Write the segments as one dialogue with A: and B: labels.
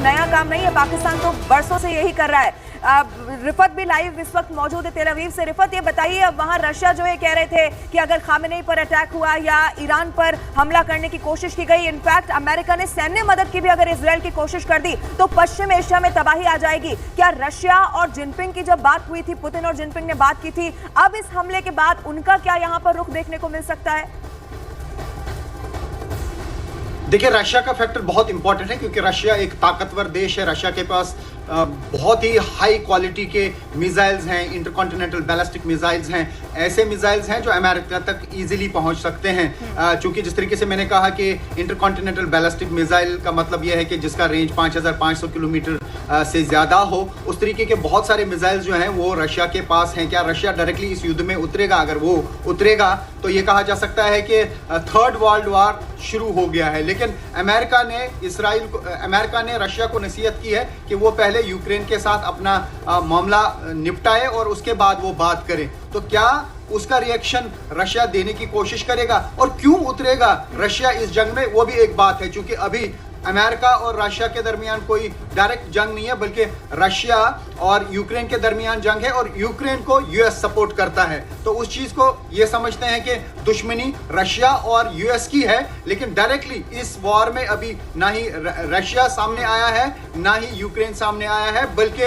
A: नया काम नहीं है, पाकिस्तान तो बरसों से यही कर रहा है। रिफत भी लाइव इस वक्त मौजूद है तेल अवीव से। रिफत, ये बताइए, अब वहां रशिया जो है कह रहे थे कि अगर खामेनेई पर अटैक हुआ या ईरान पर हमला करने की कोशिश की गई, इनफैक्ट अमेरिका ने सैन्य मदद की भी अगर इजराइल की कोशिश कर दी तो पश्चिम एशिया में तबाही आ जाएगी। क्या रशिया और जिनपिंग की जब बात हुई थी, पुतिन और जिनपिंग ने बात की थी, अब इस हमले के बाद उनका क्या यहां पर रुख देखने को मिल सकता है?
B: देखिए, रशिया का फैक्टर बहुत इंपॉर्टेंट है क्योंकि रशिया एक ताकतवर देश है। रशिया के पास बहुत ही हाई क्वालिटी के मिसाइल्स हैं, इंटरकॉन्टिनेंटल बैलिस्टिक मिसाइल्स हैं, ऐसे मिसाइल्स हैं जो अमेरिका तक इजीली पहुंच सकते हैं। चूंकि जिस तरीके से मैंने कहा कि इंटरकॉन्टिनेंटल बैलिस्टिक मिसाइल का मतलब यह है कि जिसका रेंज 5500 किलोमीटर से ज़्यादा हो, उस तरीके के बहुत सारे मिसाइल्स जो हैं वो रशिया के पास हैं। क्या रशिया डायरेक्टली इस युद्ध में उतरेगा? अगर वो उतरेगा तो ये कहा जा सकता है कि थर्ड वर्ल्ड वार शुरू हो गया है। लेकिन अमेरिका ने रशिया को नसीहत की है कि वो पहले यूक्रेन के साथ अपना मामला निपटाए और उसके बाद वो बात करें। तो क्या उसका रिएक्शन रशिया देने की कोशिश करेगा और क्यों उतरेगा रशिया इस जंग में, वो भी एक बात है। क्योंकि अभी अमेरिका और रशिया के दरमियान कोई डायरेक्ट जंग नहीं है, बल्कि रशिया और यूक्रेन के दरमियान जंग है और यूक्रेन को यूएस सपोर्ट करता है। तो उस चीज को ये समझते हैं कि दुश्मनी रशिया और यूएस की है, लेकिन डायरेक्टली इस वॉर में अभी ना ही रशिया सामने आया है ना ही यूक्रेन सामने आया है, बल्कि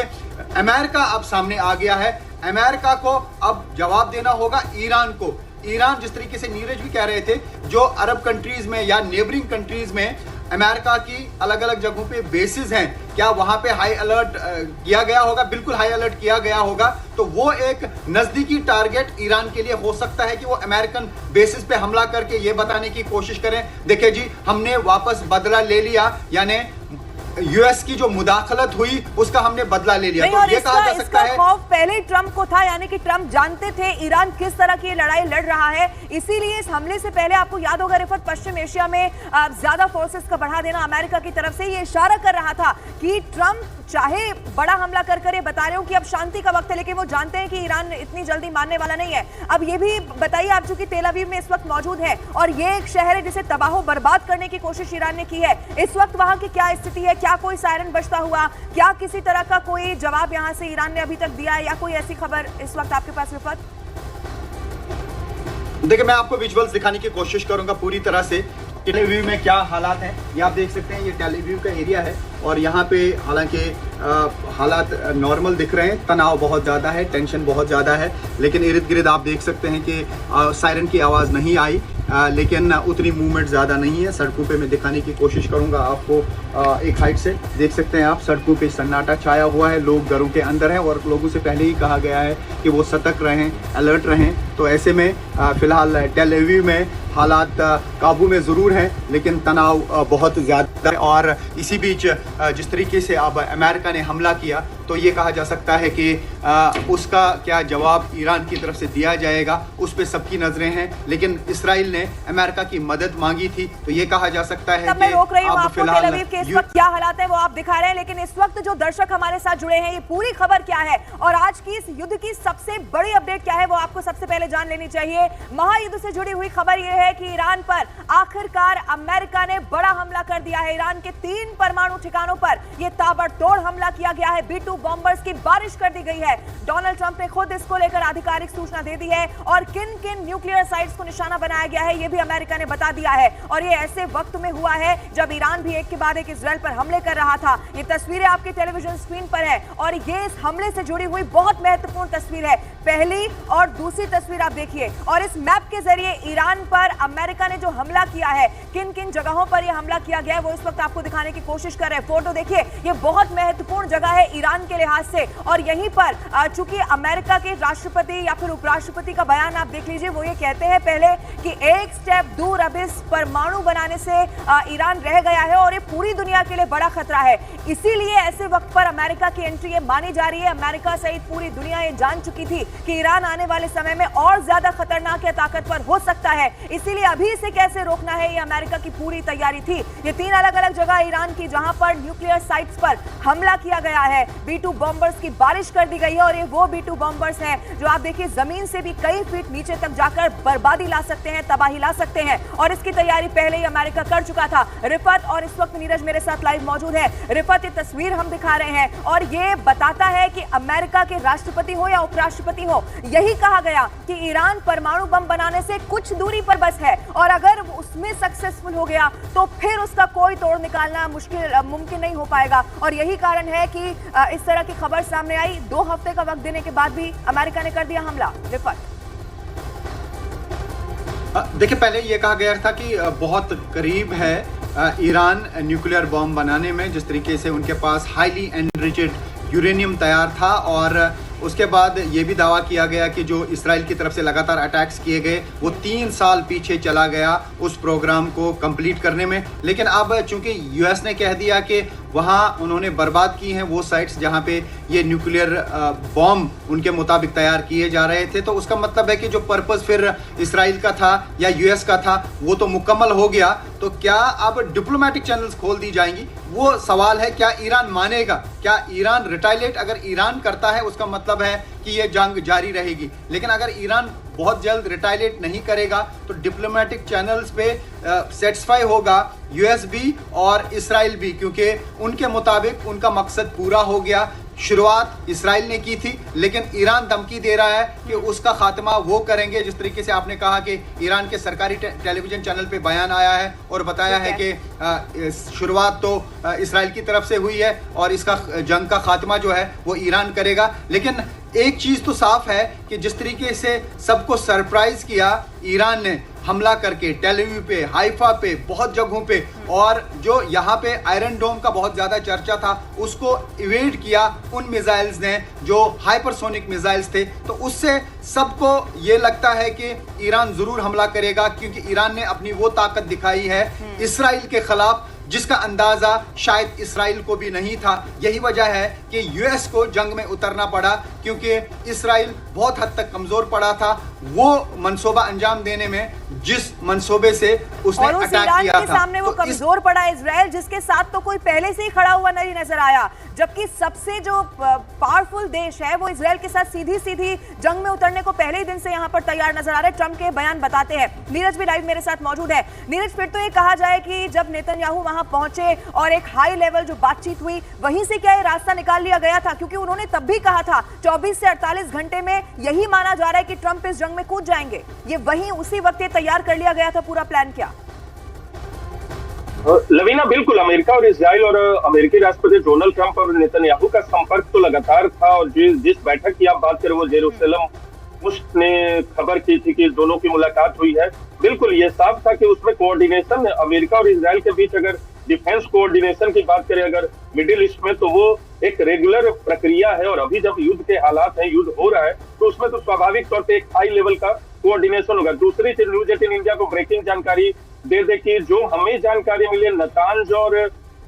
B: अमेरिका अब सामने आ गया है। अमेरिका को अब जवाब देना होगा ईरान को। ईरान, जिस तरीके से नीरज भी कह रहे थे, जो अरब कंट्रीज में या नेबरिंग कंट्रीज में अमेरिका की अलग अलग जगहों पे बेसिस हैं, क्या वहां पे हाई अलर्ट किया गया होगा? बिल्कुल हाई अलर्ट किया गया होगा। तो वो एक नजदीकी टारगेट ईरान के लिए हो सकता है कि वो अमेरिकन बेसिस पे हमला करके ये बताने की कोशिश करें, देखिए जी हमने वापस बदला ले लिया, यानी यूएस की जो मुदाखलत हुई उसका हमने बदला ले लिया। तो ये कहा जा सकता है
A: खौफ पहले ही ट्रंप को था, यानी कि ट्रंप जानते थे ईरान किस तरह की लड़ाई लड़ रहा है, इसीलिए इस हमले से पहले आपको याद होगा रिफत, पश्चिम एशिया में ज्यादा फोर्सेस का बढ़ा देना अमेरिका की तरफ से ये इशारा कर रहा था कि ट्रंप चाहे बड़ा हमला कर कर, ये बता रहे हो कि अब शांति का वक्त है, लेकिन वो जानते हैं कि ईरान इतनी जल्दी मानने वाला नहीं है। अब ये भी बताइए, आप चूंकि तेल अवीव में इस वक्त मौजूद है और ये एक शहर है जिसे तबाह बर्बाद करने की कोशिश ईरान ने की है, इस वक्त वहां की क्या स्थिति है? क्या कोई सायरन बजता हुआ, क्या किसी तरह का कोई जवाब यहां से ईरान ने अभी तक दिया है या कोई ऐसी खबर इस वक्त आपके पास रिफत?
B: देखिए, मैं आपको विजुअल्स दिखाने की कोशिश करूंगा पूरी तरह से टेल अवीव में क्या हालात हैं। ये आप देख सकते हैं, ये टेल अवीव का एरिया है और यहाँ पे हालांकि हालात नॉर्मल दिख रहे हैं, तनाव बहुत ज़्यादा है, टेंशन बहुत ज़्यादा है, लेकिन इर्द गिर्द आप देख सकते हैं कि सायरन की आवाज़ नहीं आई, लेकिन उतनी मूवमेंट ज़्यादा नहीं है। सड़कों पे मैं दिखाने की कोशिश करूँगा आपको। एक साइड से देख सकते हैं आप, सड़कों पे सन्नाटा छाया हुआ है, लोग घरों के अंदर हैं और लोगों से पहले ही कहा गया है कि वो सतर्क रहें, अलर्ट रहें। तो ऐसे में फ़िलहाल टेल अवीव में हालात काबू में ज़रूर हैं, लेकिन तनाव बहुत ज़्यादा है। और इसी बीच जिस तरीके से अब अमेरिका ने हमला किया, तो ये कहा जा सकता है कि उसका क्या जवाब ईरान की तरफ से दिया जाएगा, उस पर सबकी नजरें हैं। लेकिन इसराइल ने अमेरिका की मदद मांगी थी, तो ये कहा जा सकता है कि
A: अब फिलहाल तेल अवीव के इस वक्त क्या हालात है वो आप दिखा रहे हैं, लेकिन इस वक्त जो दर्शक हमारे साथ जुड़े हैं, ये पूरी खबर क्या है और आज की इस युद्ध की सबसे बड़ी अपडेट क्या है, वो आपको सबसे पहले जान लेनी चाहिए। महायुद्ध से जुड़ी हुई खबर यह है कि ईरान पर आखिरकार अमेरिका ने बड़ा हमला कर दिया है। ईरान के 3 परमाणु ठिकानों पर यह ताबड़तोड़ हमला किया गया है। B-2 बॉम्बर्स की बारिश कर दी गई है। डोनाल्ड ट्रंप ने खुद इसको लेकर आधिकारिक सूचना दे दी है और किन किन न्यूक्लियर साइट्स को निशाना बनाया गया है, यह भी अमेरिका ने बता दिया है। और ये ऐसे वक्त में हुआ है जब ईरान भी एक के बाद एक इजराइल पर हमले कर रहा था। ये तस्वीरें आपके टेलीविजन स्क्रीन पर है और ये इस हमले से जुड़ी हुई बहुत महत्वपूर्ण तस्वीर है। पहली और दूसरी तस्वीर आप देखिए और इस मैप के जरिए ईरान पर अमेरिका ने जो हमला किया है, किन किन जगहों पर यह हमला किया गया है, वो इस वक्त आपको दिखाने की कोशिश कर रहे हैं। फोटो देखिए, ये बहुत महत्वपूर्ण जगह है ईरान के लिहाज से और यहीं पर चूंकि अमेरिका के राष्ट्रपति या फिर उपराष्ट्रपति का बयान आप देख लीजिए, वो ये कहते हैं पहले कि एक स्टेप दूर अब इस परमाणु बनाने से ईरान रह गया है और ये पूरी दुनिया के लिए बड़ा खतरा है। इसीलिए ऐसे वक्त पर अमेरिका की एंट्री ये मानी जा रही है। अमेरिका सहित पूरी दुनिया ये जान चुकी थी कि ईरान आने वाले समय में और ज्यादा खतरनाक या ताकतवर हो सकता है, इसीलिए अभी इसे कैसे रोकना है, ये अमेरिका की पूरी तैयारी थी। ये 3 अलग अलग जगह ईरान की जहां पर न्यूक्लियर साइट्स पर हमला किया गया है, B-2 बॉम्बर्स की बारिश कर दी गई है और ये वो B-2 बॉम्बर्स हैं जो आप देखिए जमीन से भी कई फीट नीचे तक जाकर बर्बादी ला सकते हैं, तबाही ला सकते हैं और इसकी तैयारी पहले ही अमेरिका कर चुका था। रिफत और इस वक्त नीरज मेरे साथ लाइव मौजूद है। रिफत, ये तस्वीर हम दिखा रहे हैं और ये बताता है कि अमेरिका के राष्ट्रपति हो या उपराष्ट्रपति हो, यही कहा गया कि ईरान परमाणु बम बनाने से कुछ दूरी पर बस है और अगर उसमें सक्सेसफुल हो गया तो फिर उसका कोई तोड़ निकालना मुमकिन नहीं हो पाएगा। और यही कारण है कि इस तरह की खबर सामने आई। 2 हफ्ते का वक्त देने के बाद भी अमेरिका ने कर दिया हमला। रिफत,
B: देखिए, पहले यह कहा गया था कि बहुत करीब है ईरान न्यूक्लियर बॉम्ब बनाने में, जिस तरीके से उनके पास हाईली एनरिच्ड यूरेनियम तैयार था। और उसके बाद ये भी दावा किया गया कि जो इजराइल की तरफ से लगातार अटैक्स किए गए वो 3 साल पीछे चला गया उस प्रोग्राम को कंप्लीट करने में। लेकिन अब चूंकि यूएस ने कह दिया कि वहाँ उन्होंने बर्बाद की हैं वो साइट्स जहाँ पे ये न्यूक्लियर बॉम्ब उनके मुताबिक तैयार किए जा रहे थे, तो उसका मतलब है कि जो पर्पस फिर इजराइल का था या यूएस का था वो तो मुकम्मल हो गया। तो क्या अब डिप्लोमेटिक चैनल्स खोल दी जाएंगी, वो सवाल है। क्या ईरान मानेगा? क्या ईरान रिटाइलेट अगर ईरान करता है उसका मतलब है कि ये जंग जारी रहेगी। लेकिन अगर ईरान बहुत जल्द रिटाइलेट नहीं करेगा तो डिप्लोमेटिक चैनल्स पे सेटिस्फाई होगा यूएस भी और इजराइल भी, क्योंकि उनके मुताबिक उनका मकसद पूरा हो गया। शुरुआत इजराइल ने की थी लेकिन ईरान धमकी दे रहा है कि उसका खात्मा वो करेंगे। जिस तरीके से आपने कहा कि ईरान के सरकारी टेलीविजन चैनल पे बयान आया है और बताया है कि शुरुआत तो इजराइल की तरफ से हुई है और इसका जंग का खात्मा जो है वो ईरान करेगा। लेकिन एक चीज तो साफ है कि जिस तरीके से सबको सरप्राइज किया ईरान ने हमला करके टेल अवीव पे, हाइफा पे, बहुत जगहों पे, और जो यहाँ पे आयरन डोम का बहुत ज्यादा चर्चा था उसको इवेड किया उन मिसाइल्स ने जो हाइपरसोनिक मिसाइल्स थे। तो उससे सबको ये लगता है कि ईरान जरूर हमला करेगा, क्योंकि ईरान ने अपनी वो ताकत दिखाई है इजराइल के खिलाफ जिसका अंदाजा शायद इजराइल को भी नहीं था। यही वजह है कि यूएस को जंग में उतरना पड़ा, क्योंकि इजराइल बहुत हद तक कमजोर पड़ा था वो मंसूबा अंजाम देने में जिस मंसूबे से उसने
A: और उस
B: अटैक
A: ईरान
B: किया
A: के
B: था।
A: सामने वो कमजोर पड़ा इजराइल, जिसके साथ तो कोई पहले से ही खड़ा हुआ नहीं नजर आया, जबकि सबसे जो पावरफुल देश है वो इजराइल के साथ सीधी सीधी जंग में उतरने को पहले ही दिन से यहाँ पर तैयार नजर आ रहे। ट्रंप के बयान बताते हैं। नीरज भी लाइव मेरे साथ मौजूद है। नीरज, फिर तो ये कहा जाए कि जब नेतन्याहू वहां पहुंचे और एक हाई लेवल जो बातचीत हुई वहीं से क्या ये रास्ता निकाल लिया गया था? क्योंकि उन्होंने तब भी कहा था 24 से 48 घंटे में यही माना जा रहा है कि ट्रंप इस जंग में कूद जाएंगे। ये वहीं उसी वक्त ये तैयार कर लिया गया था पूरा प्लान क्या?
C: लवीना, बिल्कुल अमेरिका और इजराइल और अमेरिकी राष्ट्रपति डोनाल्ड ट्रंप और नेतन्याहू का संपर्क तो लगातार था। और जिस बैठक की आप बात करें वो जेरूसलम पोस्ट ने खबर की थी कि दोनों की मुलाकात हुई है। बिल्कुल ये साफ था कि उसमें कोऑर्डिनेशन अमेरिका और इजराइल के बीच, अगर डिफेंस कोऑर्डिनेशन की बात करें अगर मिडिल ईस्ट में, तो वो एक रेगुलर प्रक्रिया है। और अभी जब युद्ध के हालात हैं, युद्ध हो रहा है, तो उसमें तो स्वाभाविक तौर पे एक हाई लेवल का कोऑर्डिनेशन होगा। दूसरी चीज, न्यूज 18 इंडिया को ब्रेकिंग जानकारी दे दे कि जो हमें जानकारी मिली नतांज और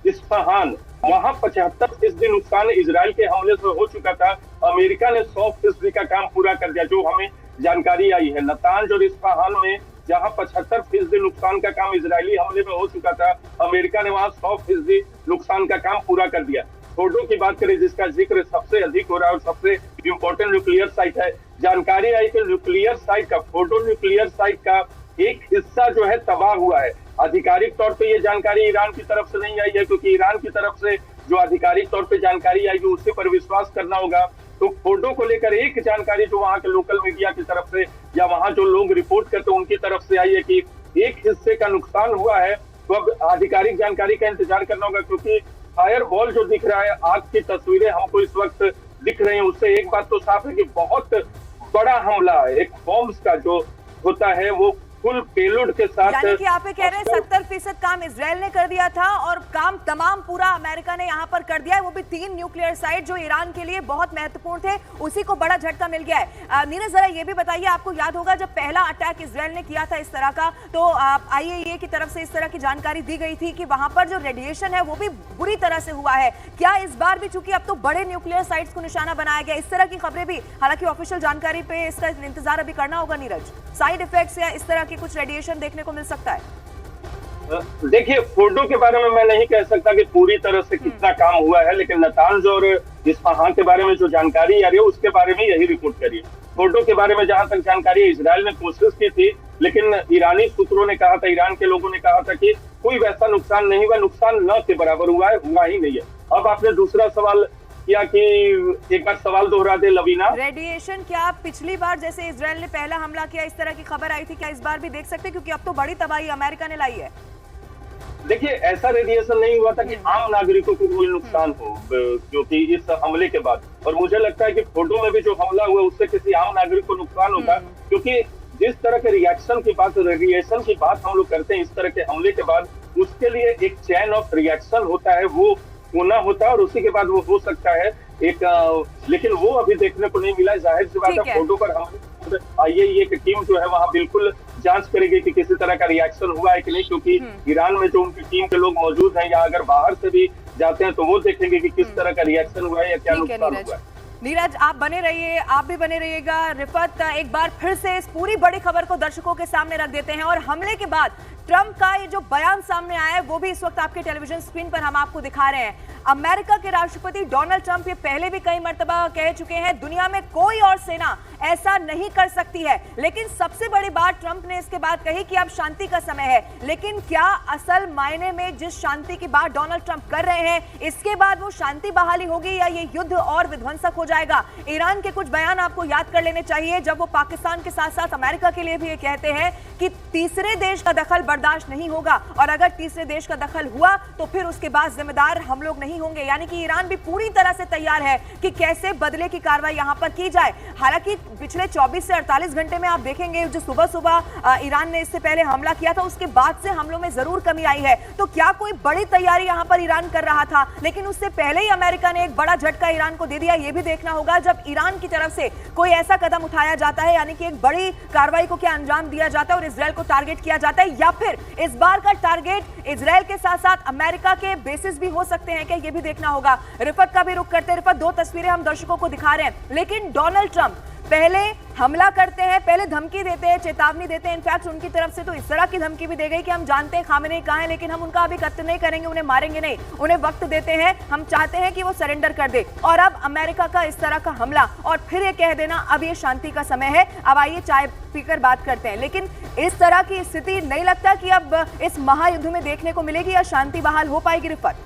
C: इस्फहान, वहां 75% नुकसान इजराइल के हमले से हो चुका था। अमेरिका ने 100% का काम पूरा कर दिया, जो हमें जानकारी आई है। नतांज और इस्फहान में जहां 75% नुकसान का काम इजरायली हमले में हो चुका था, अमेरिका ने वहां 100% नुकसान का काम पूरा कर दिया। फोर्डो की बात करें जिसका जिक्र सबसे अधिक हो रहा है और सबसे इम्पोर्टेंट न्यूक्लियर साइट है, जानकारी आई कि न्यूक्लियर साइट का, फोर्डो न्यूक्लियर साइट का एक हिस्सा जो है तबाह हुआ है। आधिकारिक तौर पे ये जानकारी ईरान की तरफ से नहीं आई है, क्योंकि ईरान की तरफ से जो आधिकारिक तौर पे जानकारी आएगी उससे पर विश्वास करना होगा। तो फोर्डो को लेकर एक जानकारी जो वहां के लोकल मीडिया की तरफ से या वहां जो लोग रिपोर्ट करते हैं उनकी तरफ से आई है कि एक हिस्से का नुकसान हुआ है। तो अब आधिकारिक जानकारी का इंतजार करना होगा, क्योंकि फायर बॉल जो दिख रहा है, आग की तस्वीरें हमको इस वक्त दिख रही हैं, उससे एक बात तो साफ है कि बहुत बड़ा हमला है। एक बॉम्ब का जो होता है वो फुल पेलोड के साथ,
A: यानी कि आप कह रहे हैं 70% काम इजराइल ने कर दिया था और काम तमाम पूरा अमेरिका ने यहां पर कर दिया है, वो भी 3 न्यूक्लियर साइट जो ईरान के लिए बहुत महत्वपूर्ण थे, उसी को बड़ा झटका मिल गया है। नीरज, जरा ये भी बताइए, आपको याद होगा जब पहला अटैक इजराइल ने किया था इस तरह का, तो IAEA की तरफ से इस तरह की जानकारी दी गई थी कि वहां पर जो रेडिएशन है वो भी बुरी तरह से हुआ है। क्या इस बार भी, चूंकि अब तो बड़े न्यूक्लियर साइट्स को निशाना बनाया गया, इस तरह की खबरें भी, हालांकि ऑफिशियल जानकारी पे इसका इंतजार अभी करना होगा नीरज, साइड इफेक्ट्स या इस तरह की कुछ रेडिएशन देखने को मिल सकता है?
C: देखिए, फोर्डो के बारे में मैं नहीं कह सकता कि पूरी तरह से कितना काम हुआ है, लेकिन नतांज और इस्फहान के बारे में जो जानकारी आ रही है उसके बारे में यही रिपोर्ट करिए। फोर्डो के बारे में जहां तक जानकारी है, इजराइल ने कोशिश की थी, लेकिन ईरानी सूत्रों ने कहा था, ईरान के लोगों ने कहा था कि कोई वैसा नुकसान नहीं हुआ, नुकसान न के बराबर हुआ है, हुआ ही नहीं है। अब आपने दूसरा सवाल किया कि एक बार सवाल दोहरा दे लवीना।
A: रेडिएशन क्या पिछली बार जैसे इजराइल ने पहला हमला किया इस तरह की खबर आई थी, क्या इस बार भी देख सकते हैं, क्योंकि अब तो बड़ी तबाही अमेरिका ने लाई है।
C: देखिए, ऐसा रेडिएशन नहीं हुआ था कि आम नागरिकों को कोई नुकसान हो क्योंकि इस हमले के बाद, और मुझे लगता है कि फोटो में भी जो हमला हुआ उससे किसी आम नागरिक को नुकसान होगा, क्योंकि जिस तरह के रिएक्शन की बात, रेडिएशन की बात हम लोग करते हैं इस तरह के हमले के बाद, उसके लिए एक चेन ऑफ रिएक्शन होता है, वो होना होता है और उसी के बाद वो हो सकता है एक, लेकिन वो अभी देखने को नहीं मिला। जाहिर सी बात है, फोटो पर हम IAEA की टीम जो है वहाँ बिल्कुल जांच करेगी कि किसी तरह का रिएक्शन हुआ है कि नहीं, क्योंकि ईरान में जो उनकी टीम के लोग मौजूद हैं या अगर बाहर से भी जाते हैं तो वो देखेंगे कि किस तरह का रिएक्शन हुआ है या क्या नुकसान हुआ है।
A: नीरज, आप बने रहिए, आप भी बने रहिएगा। रिफत, एक बार फिर से इस पूरी बड़ी खबर को दर्शकों के सामने रख देते हैं, और हमले के बाद ट्रंप का ये जो बयान सामने आया है वो भी इस वक्त आपके टेलीविजन स्क्रीन पर हम आपको दिखा रहे हैं। अमेरिका के राष्ट्रपति डोनाल्ड ट्रंप ये पहले भी कई मर्तबा कह चुके हैं, दुनिया में कोई और सेना ऐसा नहीं कर सकती है। लेकिन सबसे बड़ी बात ट्रंप ने इसके बाद कही कि अब शांति का समय है। लेकिन क्या असल मायने में जिस शांति की बात डोनाल्ड ट्रंप कर रहे हैं, इसके बाद वो शांति बहाली होगी या ये युद्ध और विध्वंसक हो जाएगा? ईरान के कुछ बयान आपको याद कर लेने चाहिए, जब वो पाकिस्तान के साथ साथ अमेरिका के लिए भी ये कहते हैं कि तीसरे देश का दखल बर्दाश्त नहीं होगा, और अगर तीसरे देश का दखल हुआ तो फिर उसके बाद जिम्मेदार हम लोग नहीं होंगे। यानी कि ईरान भी पूरी तरह से तैयार है कि कैसे बदले की कार्रवाई यहां पर की जाए। हालांकि पिछले 24 से 48 घंटे में आप देखेंगे जो सुबह सुबह ईरान ने इससे पहले हमला किया था, उसके बाद से हमलों में जरूर कमी आई है। तो क्या कोई बड़ी तैयारी यहां पर ईरान कर रहा था? लेकिन उससे पहले ही अमेरिका ने एक बड़ा झटका ईरान को दे दिया। यह भी देखना होगा जब ईरान की तरफ से कोई ऐसा कदम उठाया जाता है, यानी कि एक बड़ी कार्रवाई को क्या अंजाम दिया जाता है और इजराइल को टारगेट किया जाता है, या फिर इस बार का टारगेट इजराइल के साथ साथ अमेरिका के बेसिस भी हो सकते हैं क्या, ये भी देखना होगा। रिफत का भी रुख करते। रिफत, दो तस्वीरें हम दर्शकों को दिखा रहे हैं, लेकिन डोनाल्ड ट्रंप पहले हमला करते हैं, पहले धमकी देते हैं, चेतावनी देते हैं। इनफैक्ट उनकी तरफ से तो इस तरह की धमकी भी दे गई कि हम जानते हैं खामेनेई कहां है, लेकिन हम उनका अभी कत्ल नहीं करेंगे, उन्हें मारेंगे नहीं, उन्हें वक्त देते हैं, हम चाहते हैं कि वो सरेंडर कर दे। और अब अमेरिका का इस तरह का हमला और फिर ये कह देना अब ये शांति का समय है। अब आइए चाय पीकर बात करते हैं। लेकिन इस तरह की स्थिति नहीं लगता कि अब इस महायुद्ध में देखने को मिलेगी या शांति बहाल हो पाएगी? रिफत,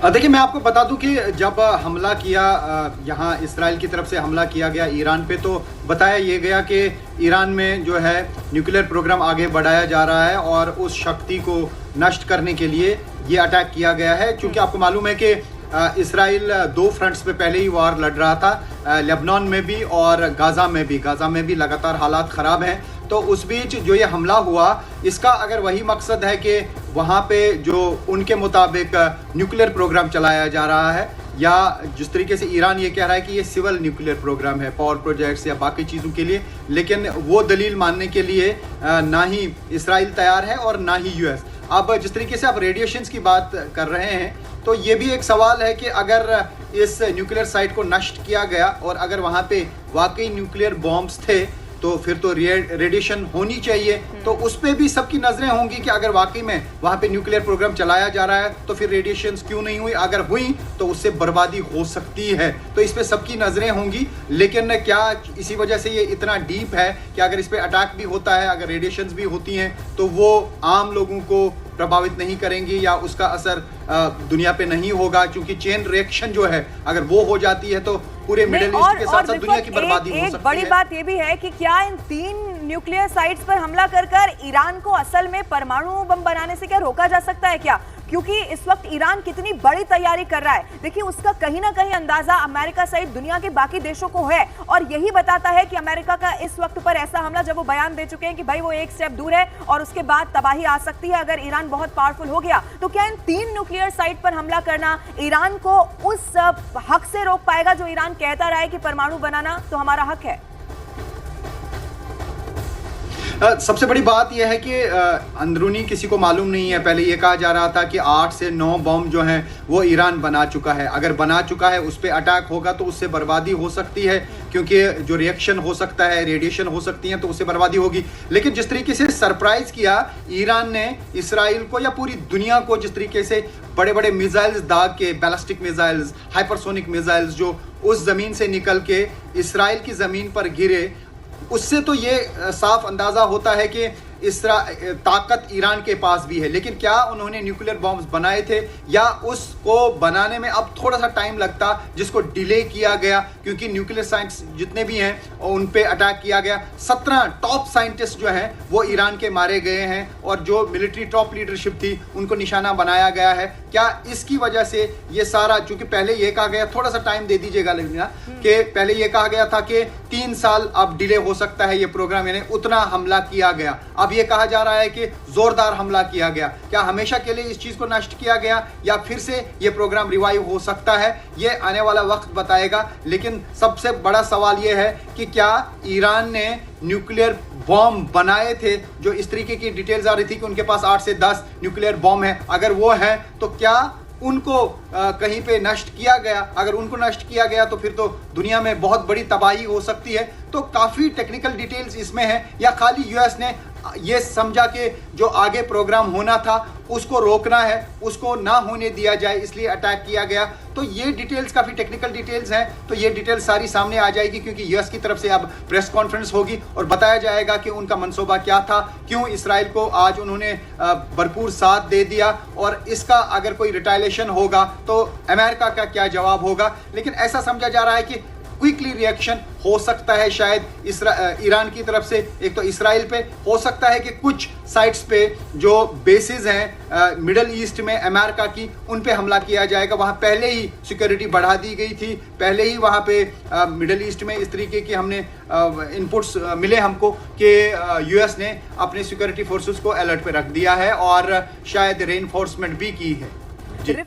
B: देखिए, मैं आपको बता दूं कि जब हमला किया, यहाँ इजराइल की तरफ से हमला किया गया ईरान पे, तो बताया ये गया कि ईरान में जो है न्यूक्लियर प्रोग्राम आगे बढ़ाया जा रहा है और उस शक्ति को नष्ट करने के लिए ये अटैक किया गया है। क्योंकि आपको मालूम है कि इजराइल दो फ्रंट्स पे पहले ही वार लड़ रहा था, लेबनान में भी और गाजा में भी। गाजा में भी लगातार हालात ख़राब हैं। तो उस बीच जो ये हमला हुआ, इसका अगर वही मकसद है कि वहाँ पे जो उनके मुताबिक न्यूक्लियर प्रोग्राम चलाया जा रहा है, या जिस तरीके से ईरान ये कह रहा है कि ये सिविल न्यूक्लियर प्रोग्राम है, पावर प्रोजेक्ट्स या बाकी चीज़ों के लिए, लेकिन वो दलील मानने के लिए ना ही इजराइल तैयार है और ना ही US। अब जिस तरीके से आप रेडिएशंस की बात कर रहे हैं, तो ये भी एक सवाल है कि अगर इस न्यूक्लियर साइट को नष्ट किया गया और अगर वहाँ पे वाकई न्यूक्लियर बॉम्ब्स थे, तो फिर तो रेडिएशन होनी चाहिए। तो उस पर भी सबकी नजरें होंगी कि अगर वाकई में वहाँ पे न्यूक्लियर प्रोग्राम चलाया जा रहा है तो फिर रेडिएशन क्यों नहीं हुई, अगर हुई तो उससे बर्बादी हो सकती है। तो इस पे सबकी नजरें होंगी। लेकिन क्या इसी वजह से ये इतना डीप है कि अगर इस पे अटैक भी होता है, अगर रेडिएशन भी होती हैं, तो वो आम लोगों को प्रभावित नहीं करेंगी या उसका असर दुनिया पे नहीं होगा? क्योंकि चेन रिएक्शन जो है अगर वो हो जाती है तो पूरे मिडिल ईस्ट के साथ साथ दुनिया की बर्बादी हो सकती है।
A: बड़ी बात ये भी है कि क्या इन 3 न्यूक्लियर साइट्स पर हमला कर ईरान को असल में परमाणु बम बनाने से क्या रोका जा सकता है क्या? क्योंकि इस वक्त ईरान कितनी बड़ी तैयारी कर रहा है, देखिए उसका कहीं ना कहीं अंदाजा अमेरिका सहित दुनिया के बाकी देशों को है, और यही बताता है कि अमेरिका का इस वक्त पर ऐसा हमला, जब वो बयान दे चुके हैं कि भाई वो एक स्टेप दूर है और उसके बाद तबाही आ सकती है अगर ईरान बहुत पावरफुल हो गया, तो क्या इन 3 न्यूक्लियर साइट पर हमला करना ईरान को उस हक से रोक पाएगा जो ईरान कहता रहा है कि परमाणु बनाना तो हमारा हक है?
B: सबसे बड़ी बात यह है कि अंदरूनी किसी को मालूम नहीं है। पहले ये कहा जा रहा था कि 8 से 9 बम जो हैं वो ईरान बना चुका है। अगर बना चुका है, उस पर अटैक होगा तो उससे बर्बादी हो सकती है, क्योंकि जो रिएक्शन हो सकता है, रेडिएशन हो सकती है, तो उससे बर्बादी होगी। लेकिन जिस तरीके से सरप्राइज किया ईरान ने इसराइल को या पूरी दुनिया को, जिस तरीके से बड़े बड़े मिसाइल्स दाग के, बैलिस्टिक मिसाइल्स, हाइपरसोनिक मिसाइल्स जो उस जमीन से निकल के इसराइल की जमीन पर गिरे, उससे तो ये साफ अंदाजा होता है कि ताकत ईरान के पास भी है, लेकिन क्या उन्होंने न्यूक्लियर बॉम्ब्स बनाए थे या उसको बनाने में अब थोड़ा सा टाइम लगता, जिसको डिले किया गया क्योंकि न्यूक्लियर साइंटिस्ट जितने भी हैं उन पे अटैक किया गया। 17 टॉप साइंटिस्ट जो हैं वो ईरान के मारे गए हैं और जो मिलिट्री टॉप लीडरशिप थी उनको निशाना बनाया गया है। क्या इसकी वजह से ये सारा, चूंकि पहले ये कहा गया, थोड़ा सा टाइम दे दीजिएगा लेना, कि पहले ये कहा गया था कि 3 साल अब डिले हो सकता है ये प्रोग्राम, यानी उतना हमला किया गया। अब ये कहा जा रहा है कि जोरदार हमला किया गया। क्या हमेशा के लिए इस चीज को नष्ट किया गया या फिर से ये प्रोग्राम रिवाइव हो सकता है, ये आने वाला वक्त बताएगा। लेकिन सबसे बड़ा सवाल ये है कि क्या ईरान ने न्यूक्लियर बॉम्ब बनाए थे? जो इस तरीके की डिटेल्स आ रही थी कि उनके पास 8 से 10 न्यूक्लियर बॉम्ब है, अगर वो है तो क्या उनको कहीं पे नष्ट किया गया? अगर उनको नष्ट किया गया तो फिर तो दुनिया में बहुत बड़ी तबाही हो सकती है। तो काफ़ी टेक्निकल डिटेल्स इसमें है, या खाली यूएस ने ये समझा कि जो आगे प्रोग्राम होना था उसको रोकना है, उसको ना होने दिया जाए, इसलिए अटैक किया गया। तो ये डिटेल्स काफ़ी टेक्निकल डिटेल्स हैं, तो ये डिटेल्स सारी सामने आ जाएगी क्योंकि यूएस की तरफ से अब प्रेस कॉन्फ्रेंस होगी और बताया जाएगा कि उनका मंसूबा क्या था, क्यों इसराइल को आज उन्होंने भरपूर साथ दे दिया और इसका अगर कोई रिटालिएशन होगा तो अमेरिका का क्या जवाब होगा। लेकिन ऐसा समझा जा रहा है कि क्विकली रिएक्शन हो सकता है शायद ईरान की तरफ से, एक तो इसराइल पे, हो सकता है कि कुछ साइट्स पे जो बेसिस हैं मिडल ईस्ट में अमेरिका की, उन पे हमला किया जाएगा। वहाँ पहले ही सिक्योरिटी बढ़ा दी गई थी, पहले ही वहाँ पे मिडल ईस्ट में इस तरीके की हमने इनपुट्स मिले हमको कि यूएस ने अपने सिक्योरिटी फोर्सेस को अलर्ट पे रख दिया है और शायद रेनफोर्समेंट भी की है। जी।